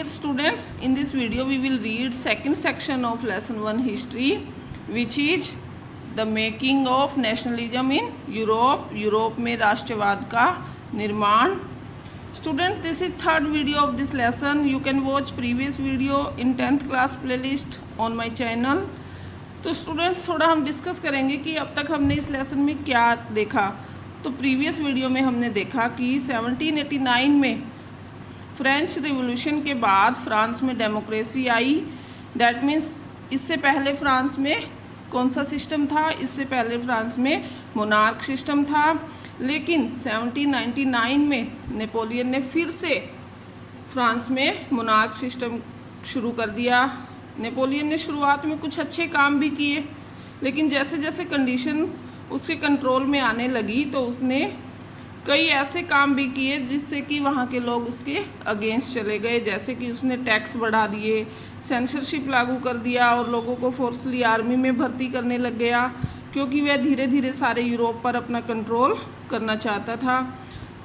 Dear students, in this video we will read second section of lesson 1 history, which is the making of nationalism in Europe. Europe में राष्ट्रवाद का निर्माण. Student, this is third video of this lesson. You can watch previous video in 10th class playlist on my channel. तो students थोड़ा हम discuss करेंगे कि अब तक हमने इस लेसन में क्या देखा. तो प्रीवियस वीडियो में हमने देखा कि 1789 में फ्रेंच रिवॉल्यूशन के बाद फ्रांस में डेमोक्रेसी आई. दैट मीन्स इससे पहले फ्रांस में कौन सा सिस्टम था? इससे पहले फ्रांस में मोनार्क सिस्टम था. लेकिन 1799 में नेपोलियन ने फिर से फ्रांस में मोनार्क सिस्टम शुरू कर दिया. नेपोलियन ने शुरुआत में कुछ अच्छे काम भी किए, लेकिन जैसे जैसे कंडीशन उसके कंट्रोल में आने लगी तो उसने कई ऐसे काम भी किए जिससे कि वहाँ के लोग उसके अगेंस्ट चले गए. जैसे कि उसने टैक्स बढ़ा दिए, सेंसरशिप लागू कर दिया और लोगों को फोर्सली आर्मी में भर्ती करने लग गया, क्योंकि वह धीरे धीरे सारे यूरोप पर अपना कंट्रोल करना चाहता था.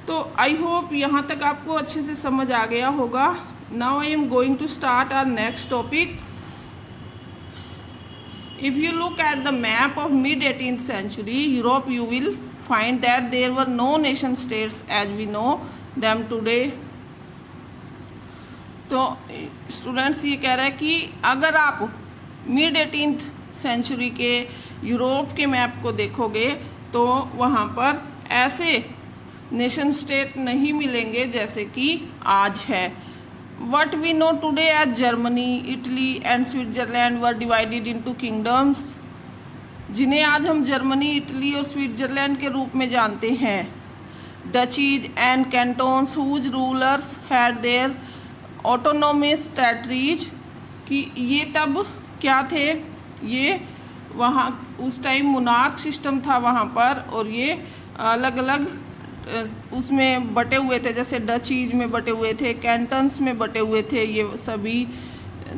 तो आई होप यहाँ तक आपको अच्छे से समझ आ गया होगा. Now I am going to start our next topic. If you look at the map of mid-18th century Europe, you will find that there were no nation states as we know them today. तो students ये कह रहा है कि अगर आप मिड-18th century के Europe के मैप को देखोगे तो वहाँ पर ऐसे नेशन स्टेट नहीं मिलेंगे जैसे कि आज है. What we know today as Germany, Italy and Switzerland were divided into kingdoms, जिन्हें आज हम जर्मनी, इटली और स्विट्जरलैंड के रूप में जानते हैं. Duchies and cantons whose rulers had their autonomous territories, कि ये तब क्या थे? ये वहाँ उस टाइम मोनार्क सिस्टम था वहाँ पर, और ये अलग अलग उसमें बटे हुए थे. जैसे डचीज में बटे हुए थे, कैंटन्स में बटे हुए थे. ये सभी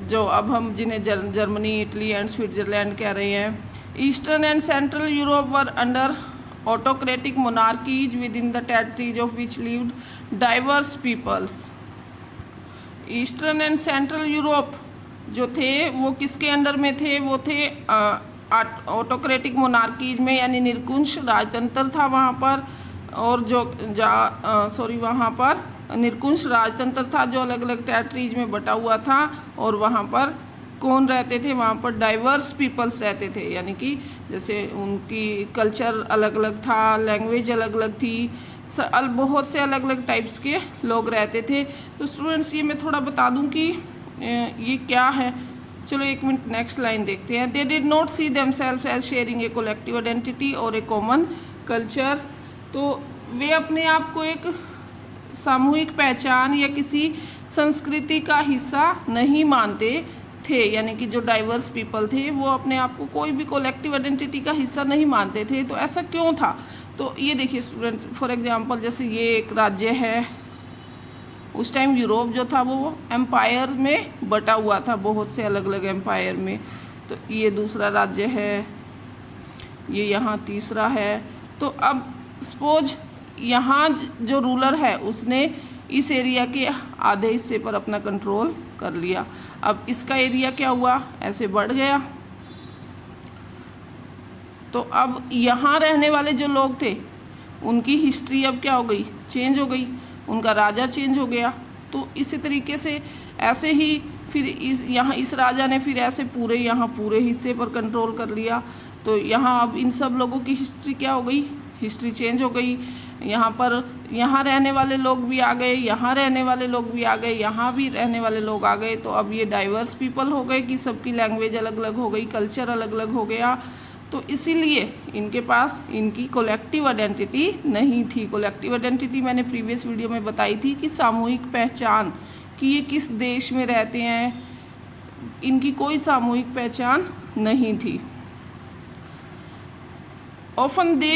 जो अब हम जिन्हें जर्मनी, इटली एंड स्विट्जरलैंड कह रहे हैं. Eastern and central Europe were under autocratic monarchies within the territories of which lived diverse peoples. ईस्टर्न एंड सेंट्रल यूरोप जो थे वो किसके अंडर में थे? वो थे ऑटोक्रेटिक मोनार्कीज में, यानी निरकुंश राजतंत्र था वहाँ पर. और जो वहाँ पर निरकुंश राजतंत्र था जो अलग अलग टेरिटरीज में बटा हुआ था. और वहाँ पर कौन रहते थे? वहाँ पर डाइवर्स पीपल्स रहते थे, यानी कि जैसे उनकी कल्चर अलग अलग था, लैंग्वेज अलग अलग थी, बहुत से अलग अलग टाइप्स के लोग रहते थे. तो स्टूडेंट्स ये मैं थोड़ा बता दूँ कि ये क्या है. चलो एक मिनट नेक्स्ट लाइन देखते हैं. They did not see themselves as sharing a collective identity और ए कॉमन कल्चर. तो वे अपने आप को एक सामूहिक पहचान या किसी संस्कृति का हिस्सा नहीं मानते थे. यानी कि जो डाइवर्स पीपल थे वो अपने आप को कोई भी कलेक्टिव आइडेंटिटी का हिस्सा नहीं मानते थे. तो ऐसा क्यों था? तो ये देखिए स्टूडेंट्स, फॉर एग्जांपल जैसे ये एक राज्य है. उस टाइम यूरोप जो था वो एम्पायर में बटा हुआ था, बहुत से अलग अलग एम्पायर में. तो ये दूसरा राज्य है, ये यहाँ तीसरा है. तो अब सपोज यहाँ जो रूलर है उसने इस एरिया के आधे हिस्से पर अपना कंट्रोल कर लिया. अब इसका एरिया क्या हुआ? ऐसे बढ़ गया. तो अब यहाँ रहने वाले जो लोग थे उनकी हिस्ट्री अब क्या हो गई? चेंज हो गई. उनका राजा चेंज हो गया. तो इसी तरीके से ऐसे ही फिर इस राजा ने फिर ऐसे यहाँ पूरे हिस्से पर कंट्रोल कर लिया. तो यहाँ अब इन सब लोगों की हिस्ट्री क्या हो गई? हिस्ट्री चेंज हो गई. यहाँ रहने वाले लोग भी आ गए, यहाँ रहने वाले लोग भी आ गए, यहाँ भी रहने वाले लोग आ गए. तो अब ये डाइवर्स पीपल हो गए कि सबकी लैंग्वेज अलग अलग हो गई, कल्चर अलग अलग हो गया. तो इसीलिए इनके पास इनकी कलेक्टिव आइडेंटिटी नहीं थी. कलेक्टिव आइडेंटिटी मैंने प्रीवियस वीडियो में बताई थी कि सामूहिक पहचान, कि ये किस देश में रहते हैं. इनकी कोई सामूहिक पहचान नहीं थी. Often they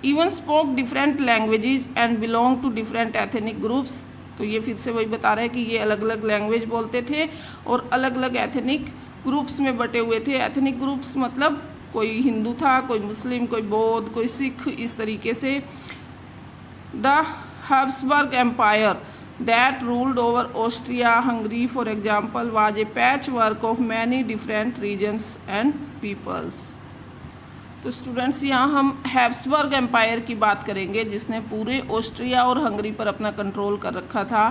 even spoke different languages and belonged to different ethnic groups. तो ये फिर से वही बता रहा है कि ये अलग अलग लैंग्वेज बोलते थे और अलग अलग एथनिक ग्रुप्स में बटे हुए थे. एथनिक ग्रुप्स मतलब कोई हिंदू था, कोई मुस्लिम, कोई बौद्ध, कोई सिख, इस तरीके से. The Habsburg empire, that ruled over Austria Hungary, for example, was a patchwork of many different regions and peoples. तो स्टूडेंट्स यहाँ हम हैब्सबर्ग एम्पायर की बात करेंगे जिसने पूरे ऑस्ट्रिया और हंगरी पर अपना कंट्रोल कर रखा था।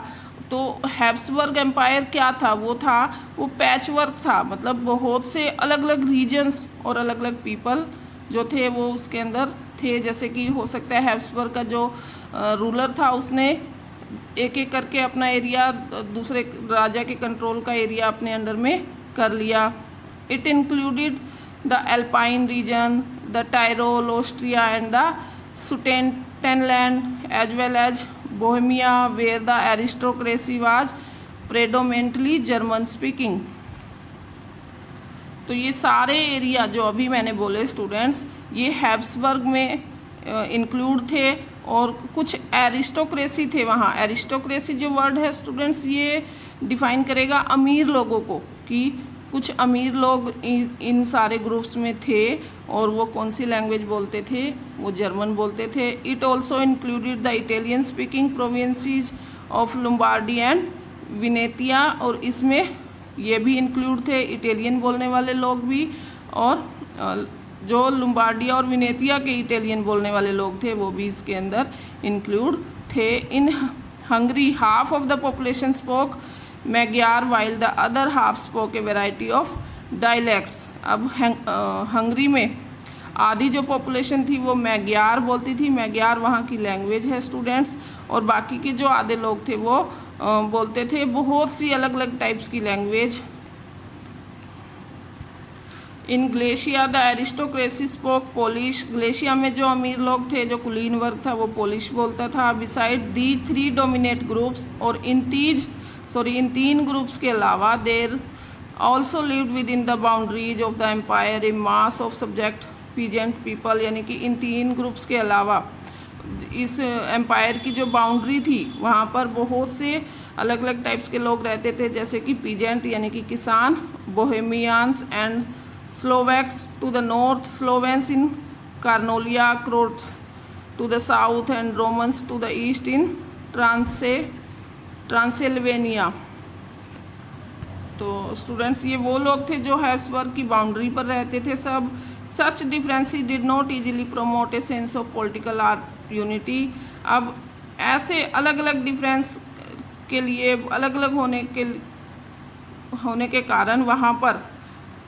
तो हैब्सबर्ग एम्पायर क्या था? वो पैचवर्क था, मतलब बहुत से अलग अलग रीजन्स और अलग अलग पीपल जो थे वो उसके अंदर थे। जैसे कि हो सकता है हैब्सबर्ग का जो रूलर था उसने एक एक करके अपना एरिया दूसरे राजा के कंट्रोल का एरिया अपने अंडर में कर लिया। It included the Alpine region, the Tyrol, Austria and the Sudetenland as well as Bohemia, where the aristocracy was predominantly German speaking. तो ये सारे एरिया जो अभी मैंने बोले स्टूडेंट्स, ये हैब्सबर्ग में इंक्लूड थे और कुछ एरिस्टोक्रेसी थे वहाँ। एरिस्टोक्रेसी जो वर्ड है स्टूडेंट्स ये डिफाइन करेगा अमीर लोगों को, कि कुछ अमीर लोग इन सारे ग्रुप्स में थे और वो कौन सी लैंग्वेज बोलते थे? वो जर्मन बोलते थे। It also included the Italian speaking provinces of Lombardy and Venetia, और इसमें ये भी इंक्लूड थे इटालियन बोलने वाले लोग भी, और जो लुम्बार्डिया और विनेतिया के इटालियन बोलने वाले लोग थे वो भी इसके अंदर इंक्लूड थे। इन Hungary half of the population spoke Magyar while the other half spoke a variety of dialects. अब हंगरी में आधी जो पॉपुलेशन थी वो मैग्यार बोलती थी, मैग्यार वहाँ की लैंग्वेज है स्टूडेंट्स, और बाकी के जो आधे लोग थे वो बोलते थे बहुत सी अलग अलग टाइप्स की language. In Galicia the aristocracy spoke Polish, Galicia में जो अमीर लोग थे, जो कुलीन वर्ग था, वो पोलिश बोलता था। Beside the three dominate groups, और इन तीन ग्रुप्स के अलावा there also lived within the boundaries of the empire a mass of subject peasant people, यानी कि इन तीन ग्रुप्स के अलावा इस एम्पायर की जो बाउंड्री थी वहाँ पर बहुत से अलग अलग टाइप्स के लोग रहते थे, जैसे कि पीजेंट यानी कि किसान, Bohemians and Slovaks to the north, Slovenes in Carniola, Croats to the south and Roumans to the east in Transylvania. तो स्टूडेंट्स ये वो लोग थे जो हैब्सबर्ग की बाउंड्री पर रहते थे सब। Such differences did not easily promote a sense of political unity. अब ऐसे अलग अलग डिफरेंस के लिए अलग अलग होने के कारण वहाँ पर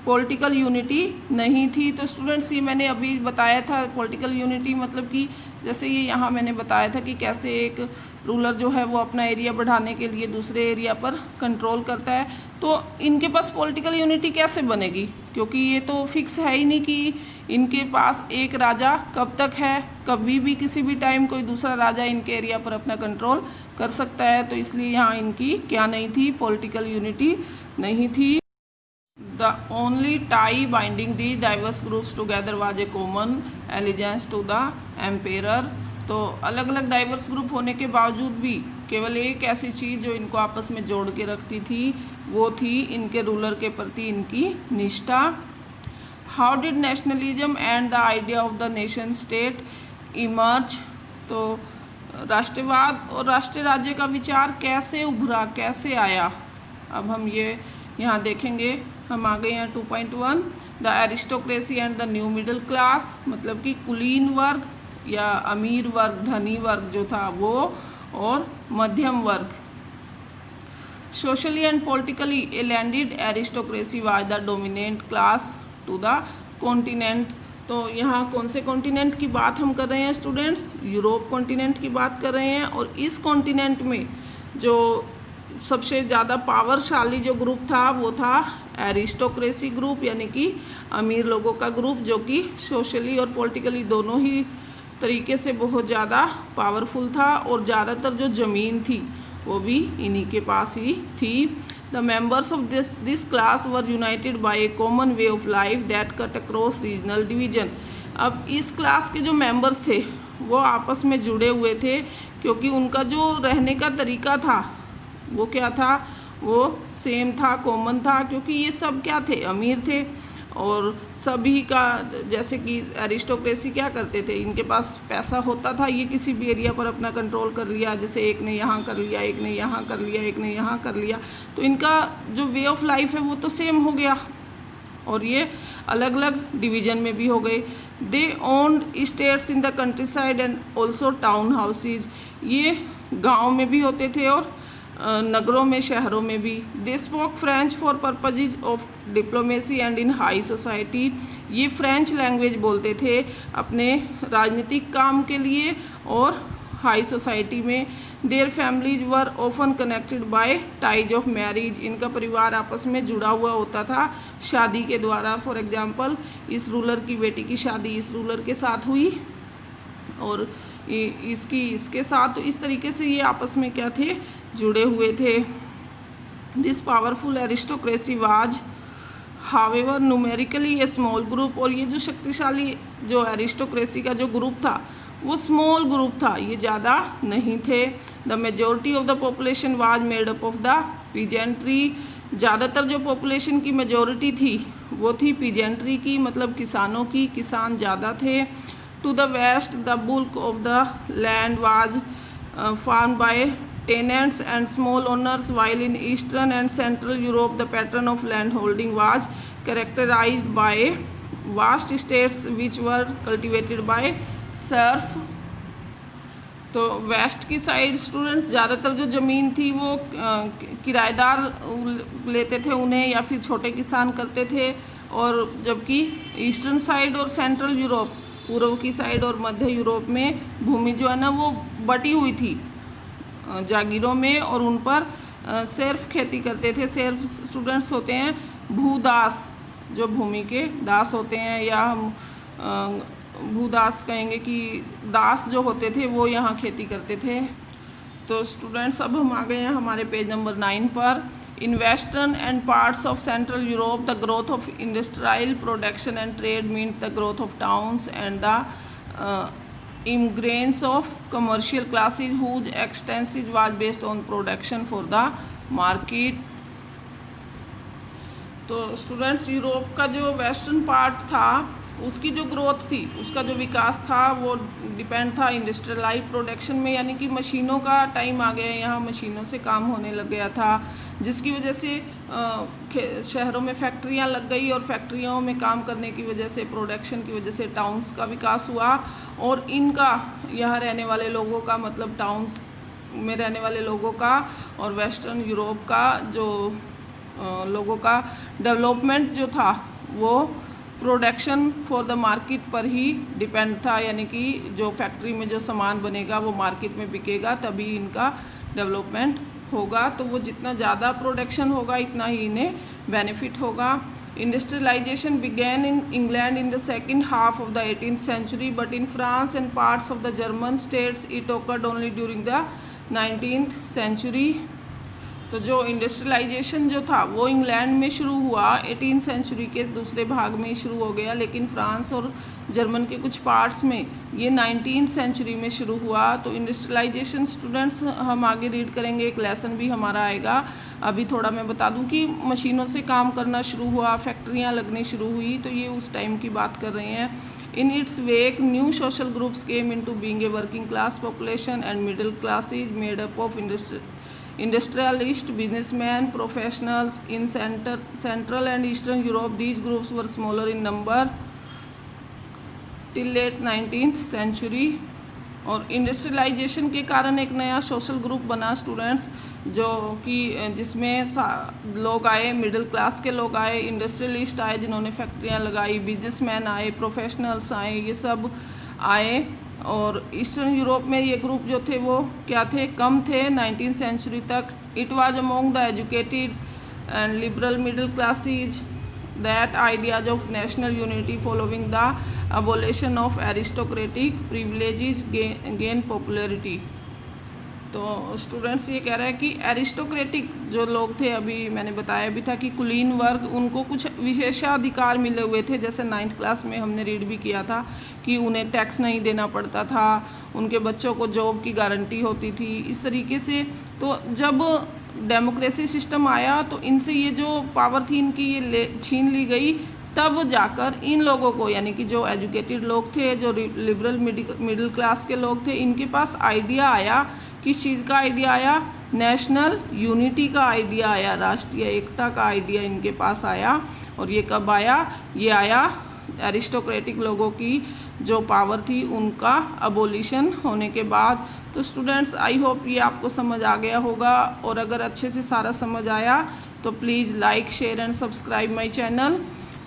पॉलिटिकल यूनिटी नहीं थी। तो स्टूडेंट्स ये मैंने अभी बताया था पॉलिटिकल यूनिटी मतलब कि जैसे ये यहाँ मैंने बताया था कि कैसे एक रूलर जो है वो अपना एरिया बढ़ाने के लिए दूसरे एरिया पर कंट्रोल करता है। तो इनके पास पॉलिटिकल यूनिटी कैसे बनेगी, क्योंकि ये तो फिक्स है ही नहीं कि इनके पास एक राजा कब तक है, कभी भी किसी भी टाइम कोई दूसरा राजा इनके एरिया पर अपना कंट्रोल कर सकता है। तो इसलिए यहाँ इनकी क्या नहीं थी, पॉलिटिकल यूनिटी नहीं थी। The only tie binding these diverse groups together was a common allegiance to the emperor। तो अलग अलग डाइवर्स ग्रुप होने के बावजूद भी केवल एक ऐसी चीज़ जो इनको आपस में जोड़ के रखती थी वो थी इनके रूलर के प्रति इनकी निष्ठा। How did nationalism and the idea of the nation state emerge. तो राष्ट्रवाद और राष्ट्रीय राज्य का विचार कैसे उभरा, कैसे आया, अब हम ये यहाँ देखेंगे। हम आ गए हैं 2.1 the aristocracy and the new middle class, मतलब कि कुलीन वर्ग या अमीर वर्ग, धनी वर्ग जो था वो, और मध्यम वर्ग। Socially and politically a landed aristocracy was the dominant class to the continent. तो यहाँ कौन से कॉन्टिनेंट की बात हम कर रहे हैं स्टूडेंट्स? यूरोप कॉन्टिनेंट की बात कर रहे हैं। और इस कॉन्टिनेंट में जो सबसे ज़्यादा पावरशाली जो ग्रुप था वो था एरिस्टोक्रेसी ग्रुप, यानी कि अमीर लोगों का ग्रुप, जो कि सोशली और पॉलिटिकली दोनों ही तरीके से बहुत ज़्यादा पावरफुल था। और ज़्यादातर जो ज़मीन थी वो भी इन्हीं के पास ही थी। The members of this class were united by a common way of life that cut across regional division. अब इस क्लास के जो मेंबर्स थे वो आपस में जुड़े हुए थे, क्योंकि उनका जो रहने का तरीका था वो क्या था, वो सेम था, कॉमन था, क्योंकि ये सब क्या थे, अमीर थे। और सभी का, जैसे कि एरिस्टोक्रेसी क्या करते थे, इनके पास पैसा होता था, ये किसी भी एरिया पर अपना कंट्रोल कर लिया, जैसे एक ने यहाँ कर लिया, एक ने यहाँ कर लिया, एक ने यहाँ कर लिया, तो इनका जो वे ऑफ लाइफ है वो तो सेम हो गया और ये अलग अलग डिवीजन में भी हो गए। They owned estates in the countryside and also town houses, ये गाँव में भी होते थे और नगरों में, शहरों में भी। They spoke French for purposes of diplomacy and in high society, ये फ्रेंच लैंग्वेज बोलते थे अपने राजनीतिक काम के लिए और हाई सोसाइटी में। Their families were often connected by ties of marriage, इनका परिवार आपस में जुड़ा हुआ होता था शादी के द्वारा। फॉर एग्जांपल, इस रूलर की बेटी की शादी इस रूलर के साथ हुई और इसकी इसके साथ, तो इस तरीके से ये आपस में क्या थे, जुड़े हुए थे। This powerful aristocracy was however numerically A small group, और ये जो शक्तिशाली जो एरिस्टोक्रेसी का जो ग्रुप था वो स्मॉल ग्रुप था, ये ज़्यादा नहीं थे। The majority of the population was made up of the peasantry, ज़्यादातर जो पॉपुलेशन की मेजोरिटी थी वो थी पीजेंट्री की, मतलब किसानों की, किसान ज़्यादा थे। To the west the bulk of the land was farm by tenants and small owners, while in eastern and central Europe the pattern of land holding was characterized by vast estates which were cultivated by serf। तो waste की side students ज़्यादातर जो ज़मीन थी वो किराएदार लेते थे उन्हें, या फिर छोटे किसान करते थे, और जबकि ईस्टर्न साइड और सेंट्रल यूरोप, पूर्व की साइड और मध्य यूरोप में भूमि जो है ना वो बटी हुई थी जागीरों में, और उन पर सिर्फ खेती करते थे। सिर्फ स्टूडेंट्स होते हैं भूदास, जो भूमि के दास होते हैं, या हम भूदास कहेंगे कि दास जो होते थे वो यहाँ खेती करते थे। तो स्टूडेंट्स अब हम आ गए हैं हमारे पेज नंबर 9 पर। In western and parts of central Europe the growth of industrial production and trade mean the growth of towns and the immigrants of commercial classes whose extension was based on production for the market। तो students Europe का जो western part था उसकी जो growth थी, उसका जो विकास था वो डिपेंड था इंडस्ट्रियलाइज प्रोडक्शन में, यानी कि मशीनों का टाइम आ गया, यहाँ मशीनों से काम होने लग गया था, जिसकी वजह से शहरों में फैक्ट्रियाँ लग गई, और फैक्ट्रियों में काम करने की वजह से, प्रोडक्शन की वजह से टाउन्स का विकास हुआ, और इनका यहाँ रहने वाले लोगों का, मतलब टाउन्स में रहने वाले लोगों का और वेस्टर्न यूरोप का जो लोगों का डेवलपमेंट जो था वो प्रोडक्शन फॉर द मार्केट पर ही डिपेंड था, यानी कि जो फैक्ट्री में जो सामान बनेगा वो मार्केट में बिकेगा, तभी इनका डेवलपमेंट होगा। तो वो जितना ज़्यादा प्रोडक्शन होगा इतना ही इन्हें बेनिफिट होगा। Industrialisation began in England in the second half of the 18th century, but in France and parts of the German states it occurred only during the 19th century। तो जो इंडस्ट्रियलाइजेशन जो था वो England में शुरू हुआ 18th century के दूसरे भाग में ही शुरू हो गया, लेकिन फ्रांस और जर्मन के कुछ पार्ट्स में ये 19th सेंचुरी में शुरू हुआ। तो इंडस्ट्रियलाइजेशन स्टूडेंट्स हम आगे रीड करेंगे, एक लेसन भी हमारा आएगा। अभी थोड़ा मैं बता दूं कि मशीनों से काम करना शुरू हुआ, फैक्ट्रियाँ लगनी शुरू हुई, तो ये उस टाइम की बात कर रहे हैं। In its wake new social groups came into being a working class population and middle classes made up of industrialist, businessmen, professionals in Central and Eastern Europe. These groups were smaller in number till late 19th century। और industrialisation के कारण एक नया social group बना students, जो कि जिसमें लोग आए, मिडिल क्लास के लोग आए, इंडस्ट्रियलिस्ट आए जिन्होंने फैक्ट्रियाँ लगाई, बिजनेसमैन आए, प्रोफेशनल्स आए, ये सब आए। और ईस्टर्न यूरोप में ये ग्रुप जो थे वो क्या थे, कम थे 19th सेंचुरी तक। It was among the educated and liberal middle classes that ideas of national unity following the abolition of aristocratic privileges gain popularity. तो स्टूडेंट्स ये कह रहे हैं कि एरिस्टोक्रेटिक जो लोग थे, अभी मैंने बताया भी था कि कुलीन वर्ग, उनको कुछ विशेषाधिकार मिले हुए थे, जैसे 9th क्लास में हमने रीड भी किया था कि उन्हें टैक्स नहीं देना पड़ता था, उनके बच्चों को जॉब की गारंटी होती थी, इस तरीके से। तो जब डेमोक्रेसी सिस्टम आया तो इनसे ये जो पावर थी इनकी ये छीन ली गई, तब जाकर इन लोगों को, यानी कि जो एजुकेटेड लोग थे, जो लिबरल मिडिल क्लास के लोग थे, इनके पास आइडिया आया। किस चीज़ का आइडिया आया? नेशनल यूनिटी का आइडिया आया, राष्ट्रीय एकता का आइडिया इनके पास आया। और ये कब आया? ये आया एरिस्टोक्रेटिक लोगों की जो पावर थी उनका अबोलिशन होने के बाद। तो स्टूडेंट्स, आई होप ये आपको समझ आ गया होगा, और अगर अच्छे से सारा समझ आया तो please like, share and subscribe my channel.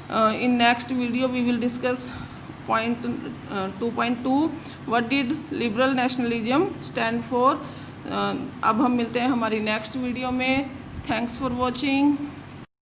In next video we will discuss point 2.2 what did liberal nationalism stand for। अब हम मिलते हैं हमारी नेक्स्ट वीडियो में। Thanks for watching.